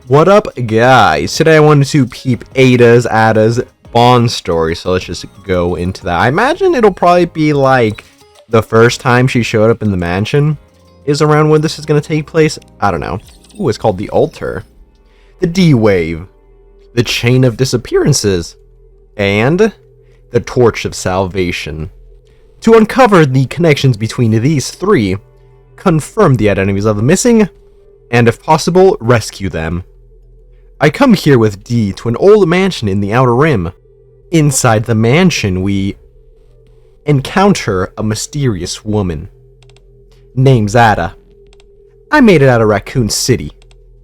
What up, guys? Today I wanted to peep Ada's Bond story, so let's just go into that. I imagine it'll probably be like the first time she showed up in the mansion is around when this is going to take place. I don't know. Ooh, it's called the Altar. The D-Wave. The Chain of Disappearances. And the Torch of Salvation. To uncover the connections between these three, confirm the identities of the missing, and if possible, rescue them. I come here with D to an old mansion in the Outer Rim. Inside the mansion, we encounter a mysterious woman. Name's Ada. I made it out of Raccoon City,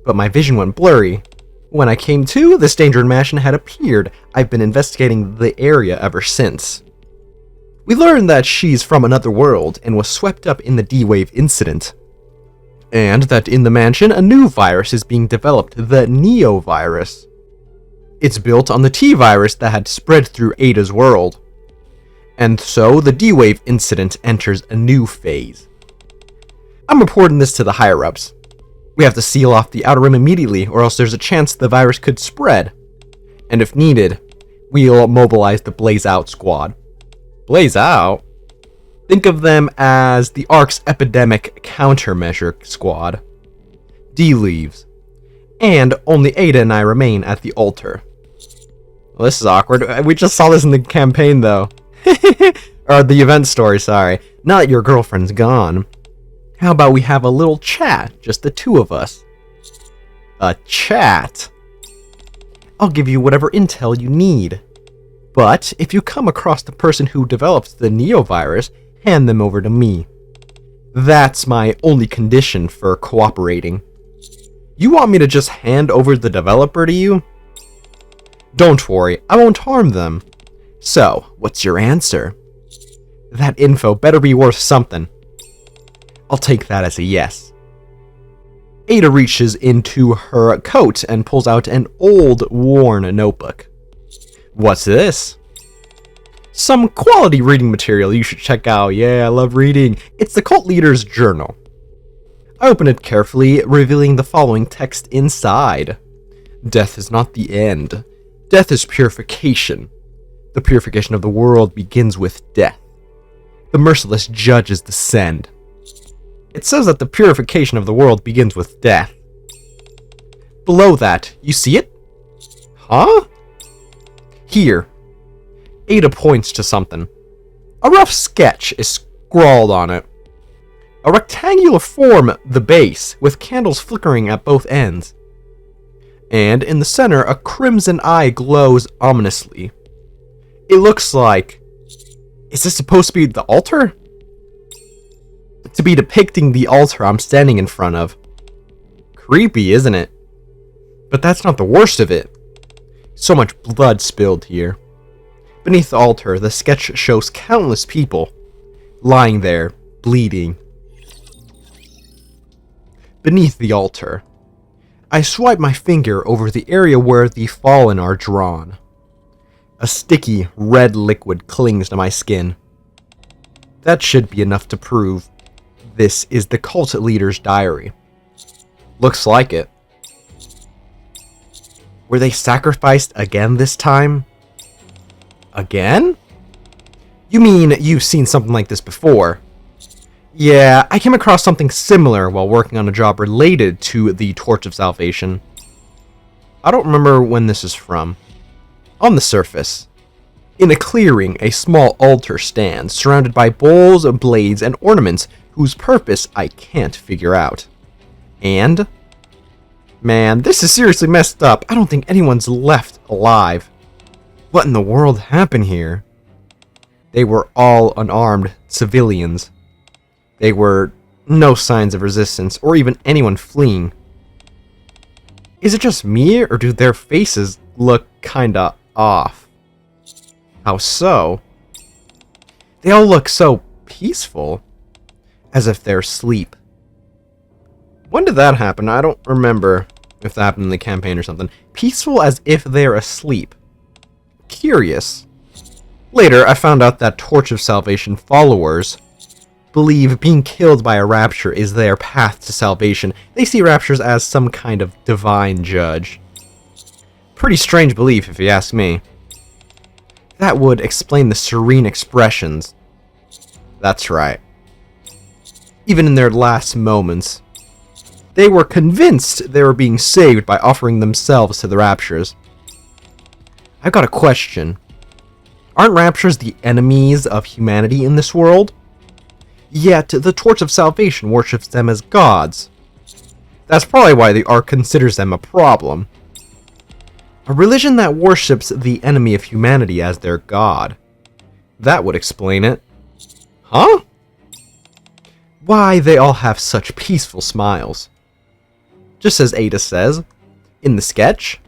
but my vision went blurry. When I came to, this dangerous mansion had appeared. I've been investigating the area ever since. We learned that she's from another world and was swept up in the D-Wave incident. And that in the mansion, a new virus is being developed, the Neo virus. It's built on the T-virus that had spread through Ada's world. And so, the D-Wave incident enters a new phase. I'm reporting this to the higher-ups. We have to seal off the Outer Rim immediately, or else there's a chance the virus could spread. And if needed, we'll mobilize the Blaze Out squad. Blaze Out? Think of them as the Ark's epidemic countermeasure squad. D leaves. And only Ada and I remain at the altar. Well, this is awkward. We just saw this in the campaign, though. Or the event story, sorry. Now that your girlfriend's gone, how about we have a little chat, just the two of us? A chat? I'll give you whatever intel you need. But if you come across the person who develops the Neo virus, hand them over to me. That's my only condition for cooperating. You want me to just hand over the developer to you? Don't worry, I won't harm them. So, what's your answer? That info better be worth something. I'll take that as a yes. Ada reaches into her coat and pulls out an old, worn notebook. What's this? Some quality reading material you should check out. Yeah, I love reading. It's the cult leader's journal. I open it carefully, revealing the following text inside. Death is not the end. Death is purification. The purification of the world begins with death. The merciless judges descend. It says that the purification of the world begins with death. Below that, you see it? Huh? Here. Ada points to something. A rough sketch is scrawled on it. A rectangular form, the base, with candles flickering at both ends. And in the center, a crimson eye glows ominously. It looks like... Is this supposed to be the altar? To be depicting the altar I'm standing in front of. Creepy, isn't it? But that's not the worst of it. So much blood spilled here. Beneath the altar, the sketch shows countless people lying there, bleeding. Beneath the altar, I swipe my finger over the area where the fallen are drawn. A sticky, red liquid clings to my skin. That should be enough to prove this is the cult leader's diary. Looks like it. Were they sacrificed again this time? Again? You mean you've seen something like this before? Yeah, I came across something similar while working on a job related to the Torch of Salvation. I don't remember when this is from. On the surface, in a clearing, a small altar stands, surrounded by bowls, blades, and ornaments whose purpose I can't figure out. And? Man, this is seriously messed up. I don't think anyone's left alive. What in the world happened here? They were all unarmed civilians. There were no signs of resistance, or even anyone fleeing. Is it just me, or do their faces look kinda off? How so? They all look so peaceful, as if they're asleep. When did that happen? I don't remember if that happened in the campaign or something. Peaceful as if they're asleep. Curious. Later, I found out that Torch of Salvation followers believe being killed by a rapture is their path to salvation. They see raptures as some kind of divine judge. Pretty strange belief, if you ask me. That would explain the serene expressions. That's right. Even in their last moments, they were convinced they were being saved by offering themselves to the raptures. I've got a question. Aren't raptures the enemies of humanity in this world? Yet, the Torch of Salvation worships them as gods. That's probably why the Ark considers them a problem. A religion that worships the enemy of humanity as their god. That would explain it. Huh? Why they all have such peaceful smiles. Just as Ada says, in the sketch,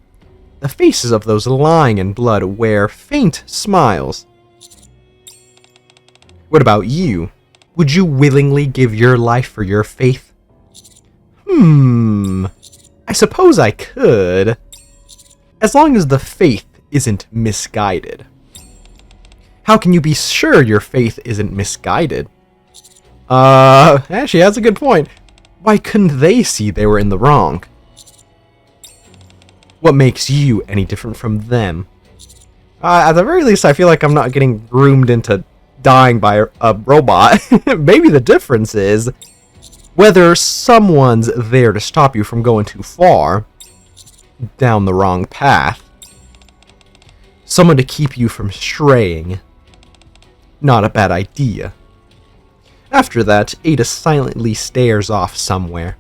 the faces of those lying in blood wear faint smiles. What about you? Would you willingly give your life for your faith? I suppose I could. As long as the faith isn't misguided. How can you be sure your faith isn't misguided? Actually, that's a good point. Why couldn't they see they were in the wrong? What makes you any different from them? At the very least, I feel like I'm not getting groomed into dying by a robot. Maybe the difference is whether someone's there to stop you from going too far down the wrong path. Someone to keep you from straying. Not a bad idea. After that, Ada silently stares off somewhere,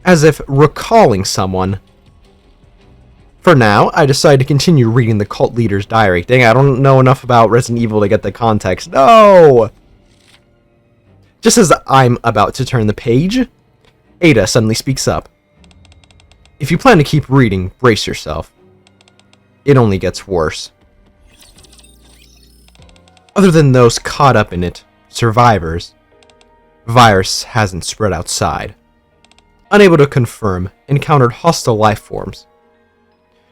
as if recalling someone. For now, I decide to continue reading the cult leader's diary. Dang, I don't know enough about Resident Evil to get the context. No! Just as I'm about to turn the page, Ada suddenly speaks up. If you plan to keep reading, brace yourself. It only gets worse. Other than those caught up in it, survivors, virus hasn't spread outside. Unable to confirm, encountered hostile life forms.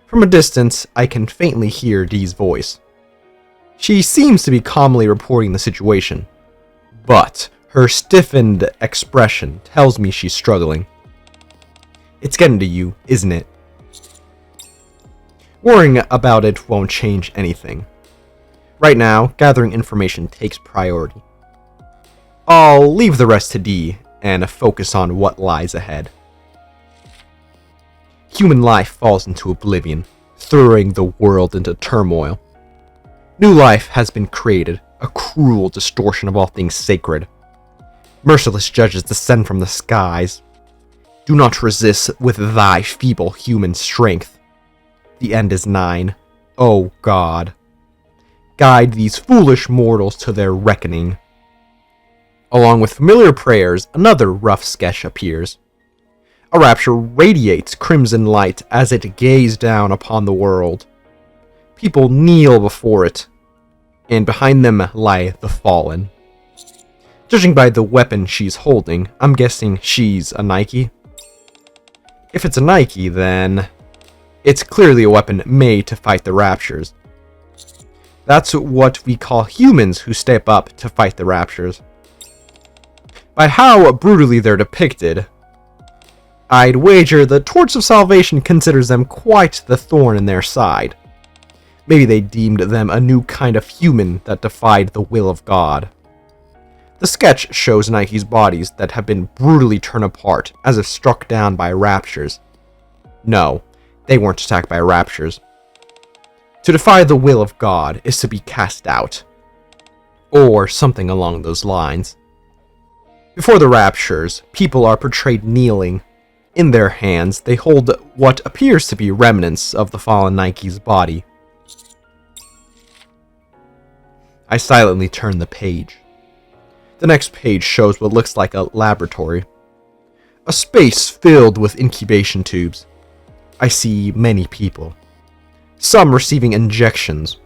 From a distance, I can faintly hear Dee's voice. She seems to be calmly reporting the situation, but her stiffened expression tells me she's struggling. It's getting to you, isn't it? Worrying about it won't change anything. Right now, gathering information takes priority. I'll leave the rest to Dee and focus on what lies ahead. Human life falls into oblivion, throwing the world into turmoil. New life has been created, a cruel distortion of all things sacred. Merciless judges descend from the skies. Do not resist with thy feeble human strength. The end is nigh. O God. Guide these foolish mortals to their reckoning. Along with familiar prayers, another rough sketch appears. A rapture radiates crimson light as it gazes down upon the world. People kneel before it, and behind them lie the fallen. Judging by the weapon she's holding, I'm guessing she's a Nikke. If it's a Nikke, then it's clearly a weapon made to fight the raptures. That's what we call humans who step up to fight the raptures. By how brutally they're depicted, I'd wager the Torch of Salvation considers them quite the thorn in their side. Maybe they deemed them a new kind of human that defied the will of God. The sketch shows Nikke's bodies that have been brutally torn apart as if struck down by raptures. No, they weren't attacked by raptures. To defy the will of God is to be cast out. Or something along those lines. Before the raptures, people are portrayed kneeling. In their hands, they hold what appears to be remnants of the fallen Nikke's body. I silently turn the page. The next page shows what looks like a laboratory. A space filled with incubation tubes. I see many people. Some receiving injections.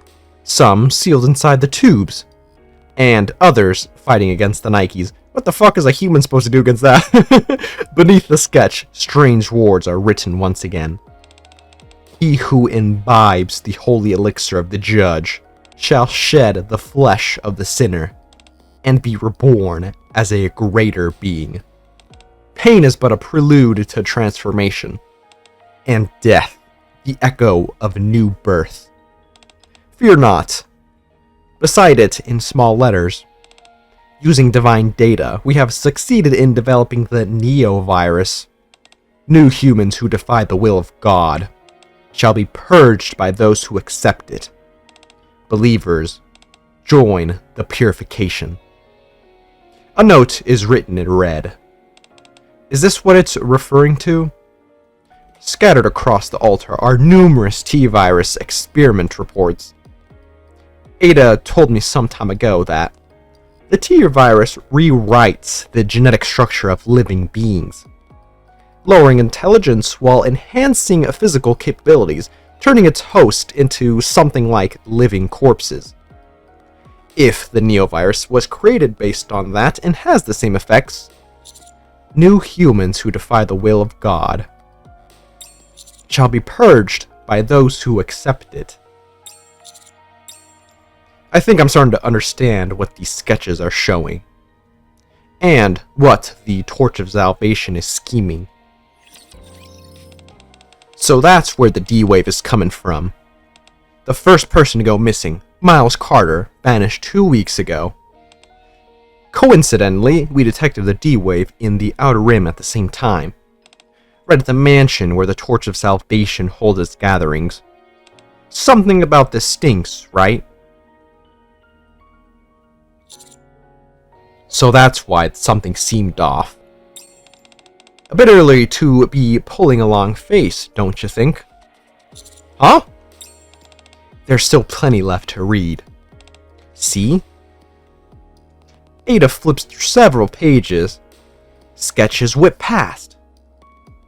Some sealed inside the tubes. And others fighting against the Nikkes. What the fuck is a human supposed to do against that? Beneath the sketch, strange words are written once again. He who imbibes the holy elixir of the judge shall shed the flesh of the sinner. and be reborn as a greater being. Pain is but a prelude to transformation, and death, the echo of new birth. Fear not. Beside it, in small letters, using divine data, we have succeeded in developing the Neo-virus. New humans who defy the will of God shall be purged by those who accept it. Believers, join the purification. A note is written in red. Is this what it's referring to? Scattered across the altar are numerous T-virus experiment reports. Ada told me some time ago that the T-virus rewrites the genetic structure of living beings, lowering intelligence while enhancing physical capabilities, turning its host into something like living corpses. If the Neovirus was created based on that and has the same effects, new humans who defy the will of God shall be purged by those who accept it. I think I'm starting to understand what these sketches are showing, and what the Torch of Salvation is scheming. So that's where the D-Wave is coming from. The first person to go missing, Miles Carter, vanished 2 weeks ago. Coincidentally, we detected the D-Wave in the Outer Rim at the same time, right at the mansion where the Torch of Salvation holds its gatherings. Something about this stinks, right? So that's why something seemed off. A bit early to be pulling a long face, don't you think? Huh? There's still plenty left to read. See? Ada flips through several pages. Sketches whip past,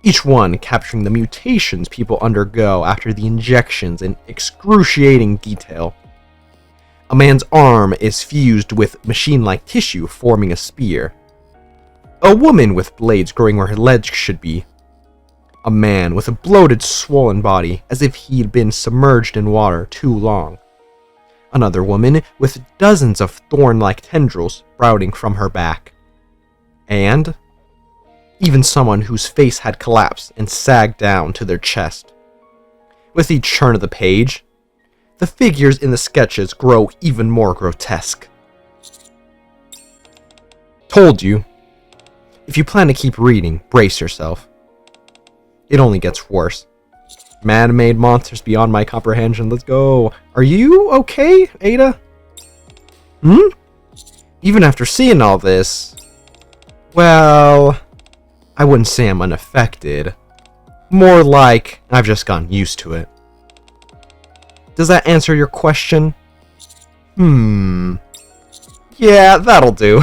each one capturing the mutations people undergo after the injections in excruciating detail. A man's arm is fused with machine-like tissue, forming a spear. A woman with blades growing where her legs should be. A man with a bloated, swollen body, as if he'd been submerged in water too long. Another woman with dozens of thorn-like tendrils sprouting from her back. And even someone whose face had collapsed and sagged down to their chest. With each turn of the page, the figures in the sketches grow even more grotesque. Told you. If you plan to keep reading, brace yourself. It only gets worse. Man-made monsters beyond my comprehension. Let's go. Are you okay, Ada? Even after seeing all this, well, I wouldn't say I'm unaffected. More like I've just gotten used to it. Does that answer your question? Yeah, that'll do.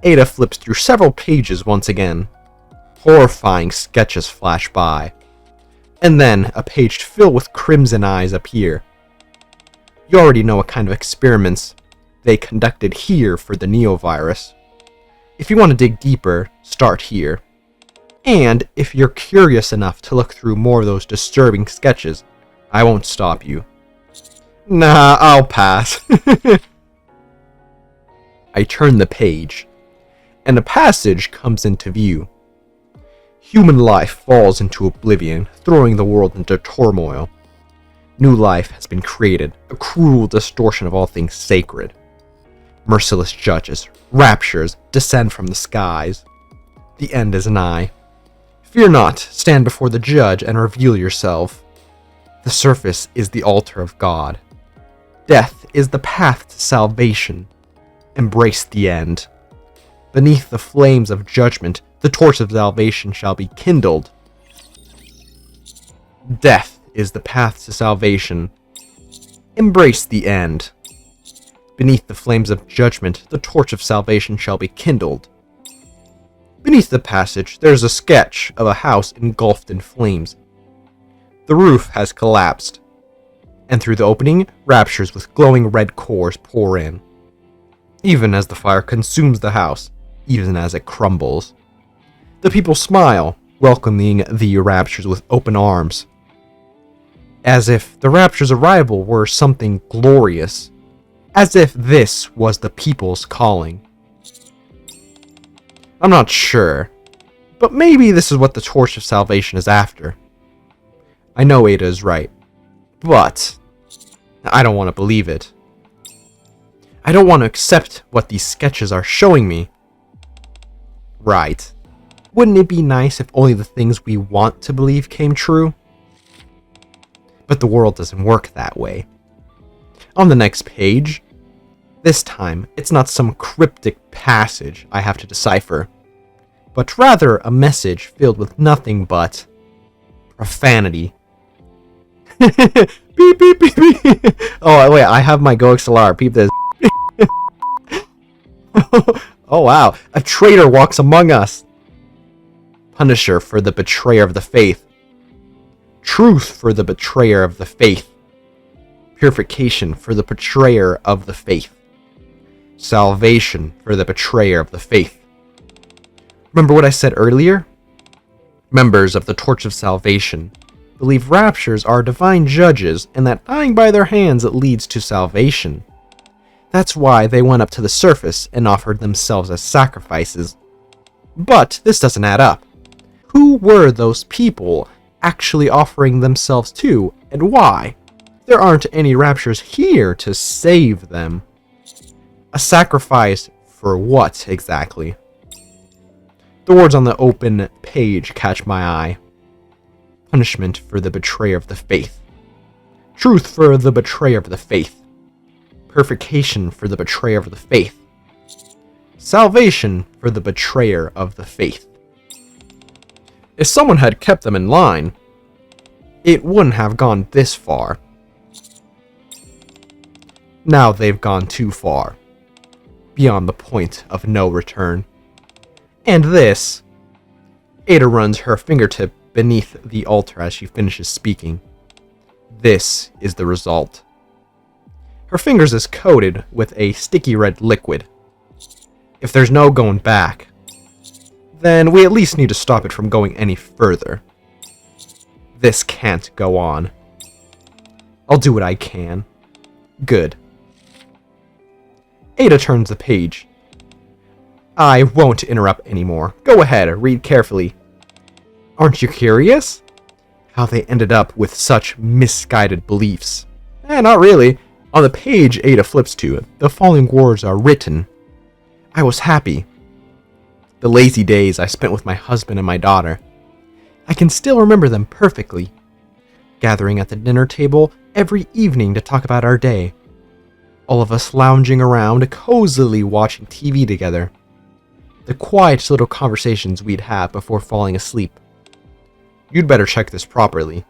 Ada flips through several pages once again. Horrifying sketches flash by. And then a page filled with crimson eyes appear. You already know what kind of experiments they conducted here for the Neovirus. If you want to dig deeper, start here. And if you're curious enough to look through more of those disturbing sketches, I won't stop you. Nah, I'll pass. I turn the page, and a passage comes into view. Human life falls into oblivion, throwing the world into turmoil. New life has been created, a cruel distortion of all things sacred. Merciless judges, raptures, descend from the skies. The end is nigh. Fear not, stand before the judge and reveal yourself. The surface is the altar of God. Death is the path to salvation. Embrace the end. Beneath the flames of judgment, the torch of salvation shall be kindled. Death is the path to salvation. Embrace the end. Beneath the flames of judgment, the torch of salvation shall be kindled. Beneath the passage, there is a sketch of a house engulfed in flames. The roof has collapsed, and through the opening, raptures with glowing red cores pour in. Even as the fire consumes the house, even as it crumbles. The people smile, welcoming the raptures with open arms. As if the Rapture's arrival were something glorious. As if this was the people's calling. I'm not sure, but maybe this is what the Torch of Salvation is after. I know Ada is right, but I don't want to believe it. I don't want to accept what these sketches are showing me. Right. Wouldn't it be nice if only the things we want to believe came true? But the world doesn't work that way. On the next page, this time, it's not some cryptic passage I have to decipher, but rather a message filled with nothing but profanity. Beep, beep, beep, beep. Oh, wait, I have my Go XLR. Peep this. Oh, wow. A traitor walks among us. Punisher for the betrayer of the faith. Truth for the betrayer of the faith. Purification for the betrayer of the faith. Salvation for the betrayer of the faith. Remember what I said earlier? Members of the Torch of Salvation believe raptures are divine judges and that dying by their hands leads to salvation. That's why they went up to the surface and offered themselves as sacrifices. But this doesn't add up. Who were those people actually offering themselves to, and why? There aren't any raptures here to save them. A sacrifice for what, exactly? The words on the open page catch my eye. Punishment for the betrayer of the faith. Truth for the betrayer of the faith. Purification for the betrayer of the faith. Salvation for the betrayer of the faith. If someone had kept them in line, it wouldn't have gone this far. Now they've gone too far. Beyond the point of no return. And this... Ada runs her fingertip beneath the altar as she finishes speaking. This is the result. Her fingers is coated with a sticky red liquid. If there's no going back, then we at least need to stop it from going any further. This can't go on. I'll do what I can. Good. Ada turns the page. I won't interrupt anymore. Go ahead, read carefully. Aren't you curious? How they ended up with such misguided beliefs? Not really. On the page Ada flips to, the following words are written. I was happy. The lazy days I spent with my husband and my daughter. I can still remember them perfectly. Gathering at the dinner table every evening to talk about our day. All of us lounging around, cozily watching TV together. The quiet little conversations we'd have before falling asleep. You'd better check this properly,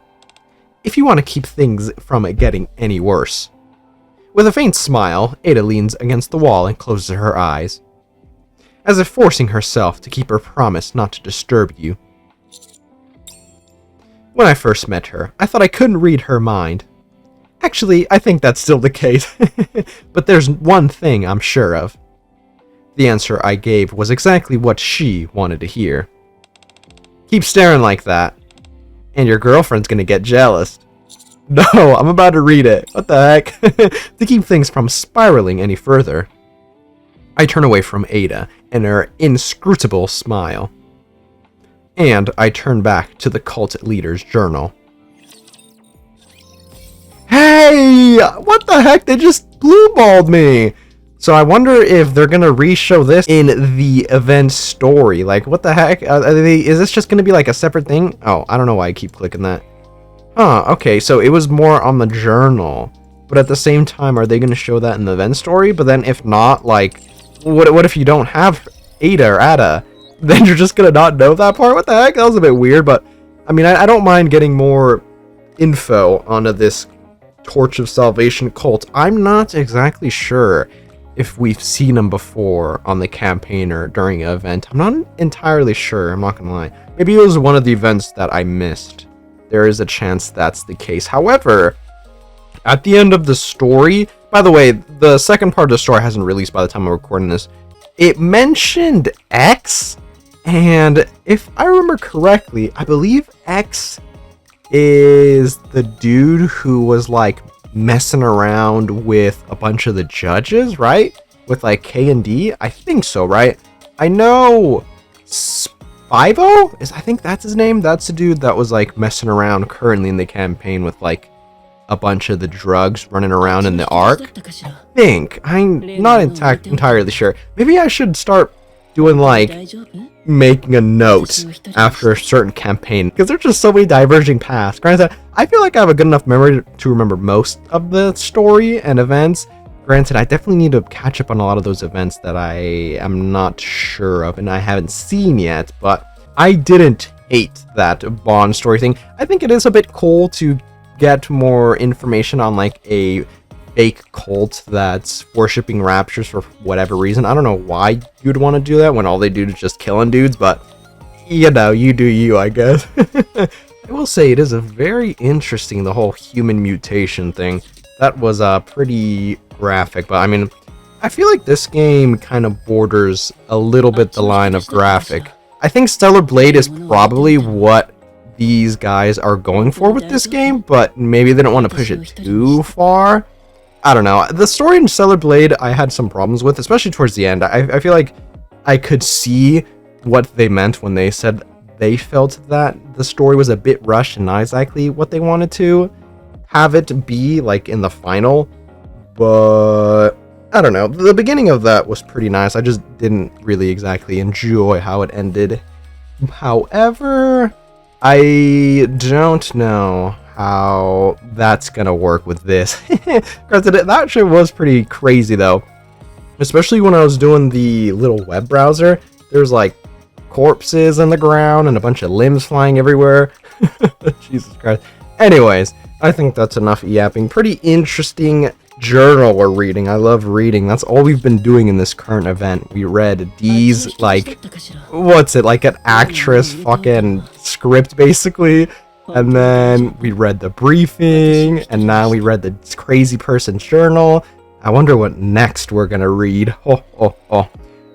if you want to keep things from getting any worse. With a faint smile, Ada leans against the wall and closes her eyes, as if forcing herself to keep her promise not to disturb you. When I first met her, I thought I couldn't read her mind. Actually, I think that's still the case, but there's one thing I'm sure of. The answer I gave was exactly what she wanted to hear. Keep staring like that, and your girlfriend's gonna get jealous. No, I'm about to read it. What the heck? To keep things from spiraling any further. I turn away from Ada and her inscrutable smile. And I turn back to the cult leader's journal. Hey! What the heck? They just blue-balled me! So I wonder if they're gonna re-show this in the event story. Like, what the heck? Is this just gonna be like a separate thing? Oh, I don't know why I keep clicking that. Huh, okay, so it was more on the journal. But at the same time, are they gonna show that in the event story? But then if not, like, what if you don't have Ada or Ada? Then you're just gonna not know that part? What the heck? That was a bit weird, but I mean, I don't mind getting more info onto this Torch of Salvation cult. I'm not exactly sure if we've seen them before on the campaign or during an event. I'm not entirely sure, I'm not gonna lie. Maybe it was one of the events that I missed. There is a chance that's the case. However, at the end of the story, by the way, the second part of the story hasn't released by the time I'm recording this. It mentioned X, and if I remember correctly, I believe X is the dude who was like messing around with a bunch of the judges, right? With like K and D? I think so, right? I know Spivo? I think that's his name. That's the dude that was like messing around currently in the campaign with like a bunch of the drugs running around in the arc. I think. I'm not entirely sure. Maybe I should start doing like making a note after a certain campaign, because there's just so many diverging paths. Granted, I feel like I have a good enough memory to remember most of the story and events. Granted, I definitely need to catch up on a lot of those events that I am not sure of and I haven't seen yet, but I didn't hate that Bond story thing. I think it is a bit cool to get more information on like a fake cult that's worshipping raptures for whatever reason. I don't know why you'd want to do that when all they do is just killing dudes, but you know, you do you, I guess. I will say it is a very interesting, the whole human mutation thing. That was pretty graphic, but I mean, I feel like this game kind of borders a little bit the line of graphic. I think Stellar Blade is probably what these guys are going for with this game, but maybe they don't want to push it too far. I don't know. The story in Stellar Blade I had some problems with, especially towards the end. I feel like I could see what they meant when they said they felt that the story was a bit rushed and not exactly what they wanted to have it be, like in the final. But I don't know. The beginning of that was pretty nice. I just didn't really exactly enjoy how it ended. However, I don't know how that's gonna work with this. That shit was pretty crazy though. Especially when I was doing the little web browser. There's like corpses on the ground and a bunch of limbs flying everywhere. Jesus Christ. Anyways, I think that's enough yapping. Pretty interesting journal we're reading. I love reading. That's all we've been doing in this current event. We read D's, like, what's it, like an actress fucking script basically, and then we read the briefing, and now we read the crazy person's journal. I wonder what next we're gonna read.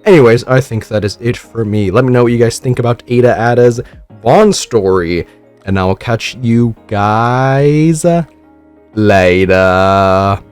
Anyways, I think that is it for me. Let me know what you guys think about Ada Ada's Bond story, and I'll catch you guys later.